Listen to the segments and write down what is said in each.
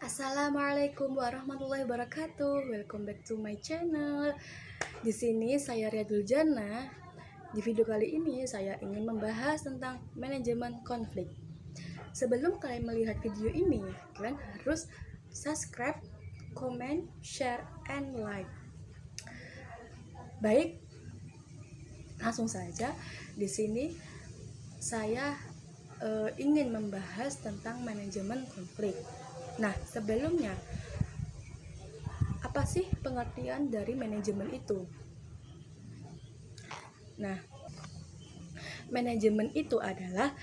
Assalamualaikum warahmatullahi wabarakatuh. Welcome back to my channel. Di sini saya Riyadul Jannah. Di video kali ini saya ingin membahas tentang manajemen konflik. Sebelum kalian melihat video ini, kalian harus subscribe, comment, share, and like. Baik, langsung saja. Di sini saya ingin membahas tentang manajemen konflik. Nah, sebelumnya, apa sih pengertian dari manajemen itu? Nah, manajemen itu adalah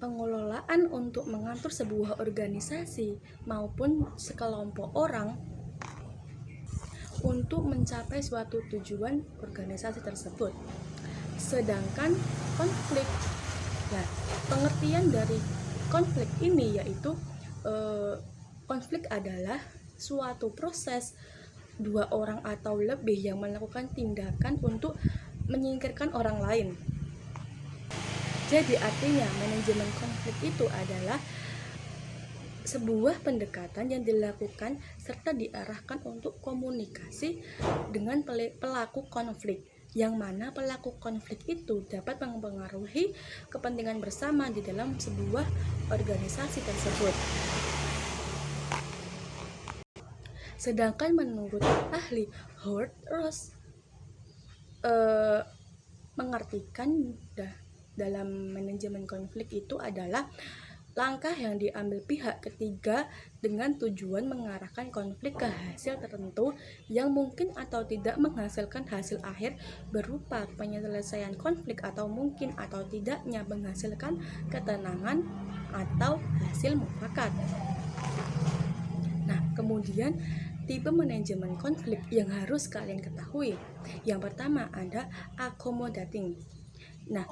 pengelolaan untuk mengatur sebuah organisasi maupun sekelompok orang untuk mencapai suatu tujuan organisasi tersebut. Sedangkan konflik, nah, pengertian dari konflik ini yaitu konflik adalah suatu proses dua orang atau lebih yang melakukan tindakan untuk menyingkirkan orang lain. Jadi artinya manajemen konflik itu adalah sebuah pendekatan yang dilakukan serta diarahkan untuk komunikasi dengan pelaku konflik, yang mana pelaku konflik itu dapat mempengaruhi kepentingan bersama di dalam sebuah organisasi tersebut. Sedangkan menurut ahli Howard Ross mengartikan dalam manajemen konflik itu adalah langkah yang diambil pihak ketiga dengan tujuan mengarahkan konflik ke hasil tertentu yang mungkin atau tidak menghasilkan hasil akhir berupa penyelesaian konflik atau mungkin atau tidaknya menghasilkan ketenangan atau hasil mufakat. Nah, kemudian tipe manajemen konflik yang harus kalian ketahui. Yang pertama ada accommodating. Nah,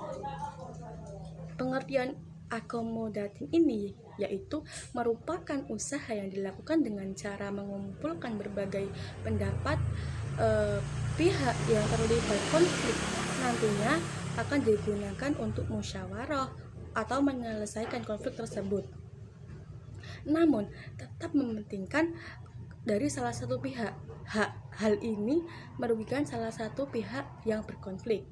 pengertian accommodating ini yaitu merupakan usaha yang dilakukan dengan cara mengumpulkan berbagai pendapat pihak yang terlibat konflik nantinya akan digunakan untuk musyawarah atau menyelesaikan konflik tersebut. Namun, tetap mementingkan dari salah satu pihak. Hal ini merugikan salah satu pihak yang berkonflik.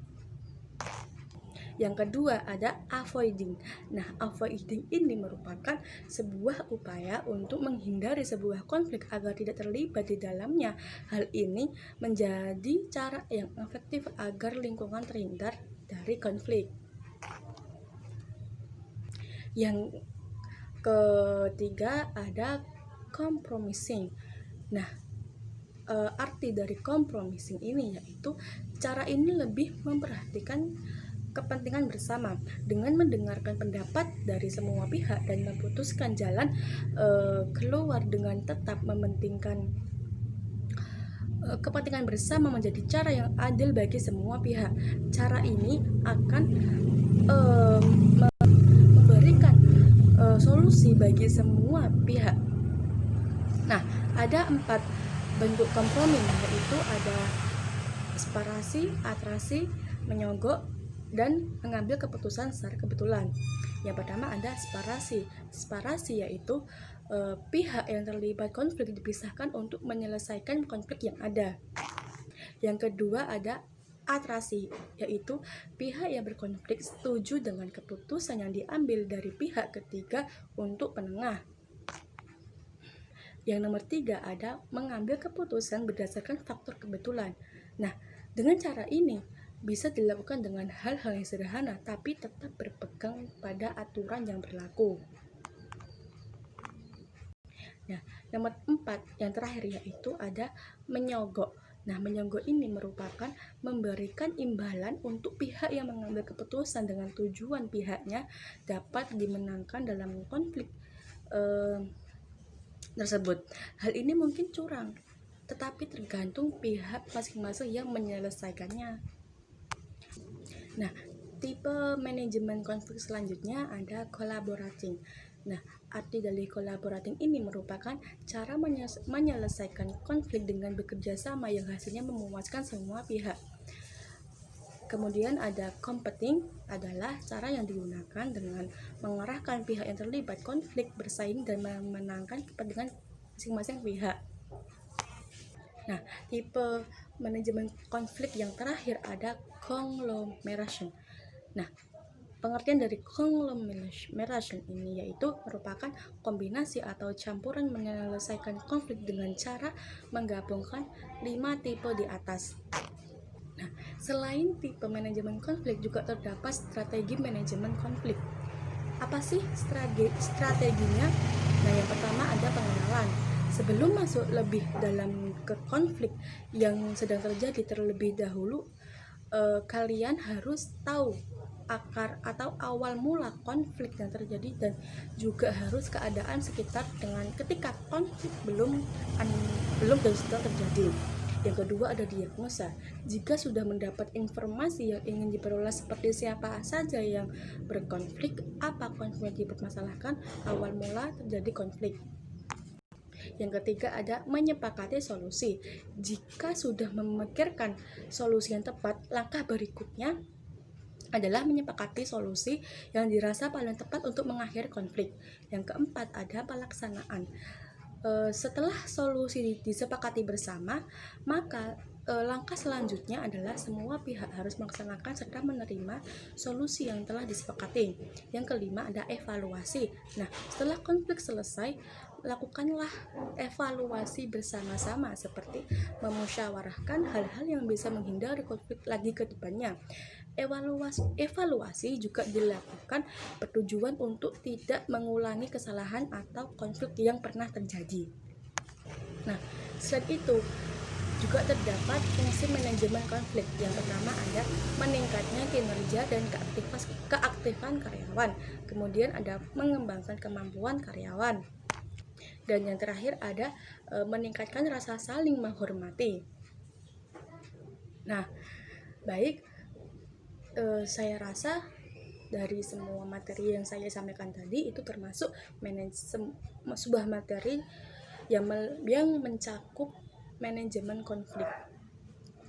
Yang kedua ada avoiding. Nah, avoiding ini merupakan sebuah upaya untuk menghindari sebuah konflik agar tidak terlibat di dalamnya. Hal ini menjadi cara yang efektif agar lingkungan terhindar dari konflik. Yang ketiga ada compromising. Nah, arti dari compromising ini yaitu cara ini lebih memperhatikan kepentingan bersama dengan mendengarkan pendapat dari semua pihak dan memutuskan jalan keluar dengan tetap mementingkan kepentingan bersama menjadi cara yang adil bagi semua pihak. Cara ini akan memberikan solusi bagi semua pihak. Nah, ada 4 bentuk kompromi, yaitu ada separasi, atrasi, menyogok, dan mengambil keputusan secara kebetulan. Yang pertama ada separasi. Separasi yaitu pihak yang terlibat konflik dipisahkan untuk menyelesaikan konflik yang ada. Yang kedua ada atrasi, yaitu pihak yang berkonflik setuju dengan keputusan yang diambil dari pihak ketiga untuk penengah. Yang nomor 3 ada mengambil keputusan berdasarkan faktor kebetulan. Nah, dengan cara ini bisa dilakukan dengan hal-hal yang sederhana tapi tetap berpegang pada aturan yang berlaku. Nah, nomor 4 yang terakhir yaitu ada menyogok. Nah, menyogok ini merupakan memberikan imbalan untuk pihak yang mengambil keputusan dengan tujuan pihaknya dapat dimenangkan dalam konflik tersebut. Hal ini mungkin curang, tetapi tergantung pihak masing-masing yang menyelesaikannya. Nah, tipe manajemen konflik selanjutnya ada collaborating. Nah, arti dari collaborating ini merupakan cara menyelesaikan konflik dengan bekerja sama yang hasilnya memuaskan semua pihak. Kemudian ada competing, adalah cara yang digunakan dengan mengarahkan pihak yang terlibat konflik bersaing dan memenangkan kepentingan masing-masing pihak. Nah, tipe manajemen konflik yang terakhir ada conglomeration. Nah, pengertian dari conglomeration ini yaitu merupakan kombinasi atau campuran menyelesaikan konflik dengan cara menggabungkan 5 tipe di atas. Nah, selain tipe manajemen konflik juga terdapat strategi manajemen konflik. Apa sih strateginya? Nah, yang pertama ada pengenalan. Sebelum masuk lebih dalam ke konflik yang sedang terjadi terlebih dahulu, kalian harus tahu akar atau awal mula konflik yang terjadi dan juga harus keadaan sekitar dengan ketika konflik belum dan sudah terjadi. Yang kedua ada diagnosa. Jika sudah mendapat informasi yang ingin diperoleh seperti siapa saja yang berkonflik, apa konflik yang dipermasalahkan, awal mula terjadi konflik. Yang ketiga ada menyepakati solusi. Jika sudah memikirkan solusi yang tepat, langkah berikutnya adalah menyepakati solusi yang dirasa paling tepat untuk mengakhiri konflik. Yang keempat ada pelaksanaan. Setelah solusi disepakati bersama, maka langkah selanjutnya adalah semua pihak harus melaksanakan serta menerima solusi yang telah disepakati. Yang kelima ada evaluasi. Nah, setelah konflik selesai, lakukanlah evaluasi bersama-sama seperti memusyawarahkan hal-hal yang bisa menghindari konflik lagi ke depannya. Evaluasi juga dilakukan bertujuan untuk tidak mengulangi kesalahan atau konflik yang pernah terjadi. Nah, selain itu juga terdapat fungsi manajemen konflik. Yang pertama ada meningkatnya kinerja dan keaktifan karyawan. Kemudian ada mengembangkan kemampuan karyawan. Dan yang terakhir ada meningkatkan rasa saling menghormati. Nah, baik, saya rasa dari semua materi yang saya sampaikan tadi itu termasuk sebuah materi yang mencakup manajemen konflik.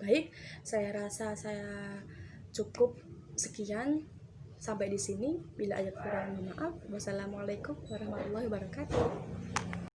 Baik, saya rasa saya cukup sekian sampai di sini. Bila ada kurang, mohon maaf. Wassalamualaikum warahmatullahi wabarakatuh.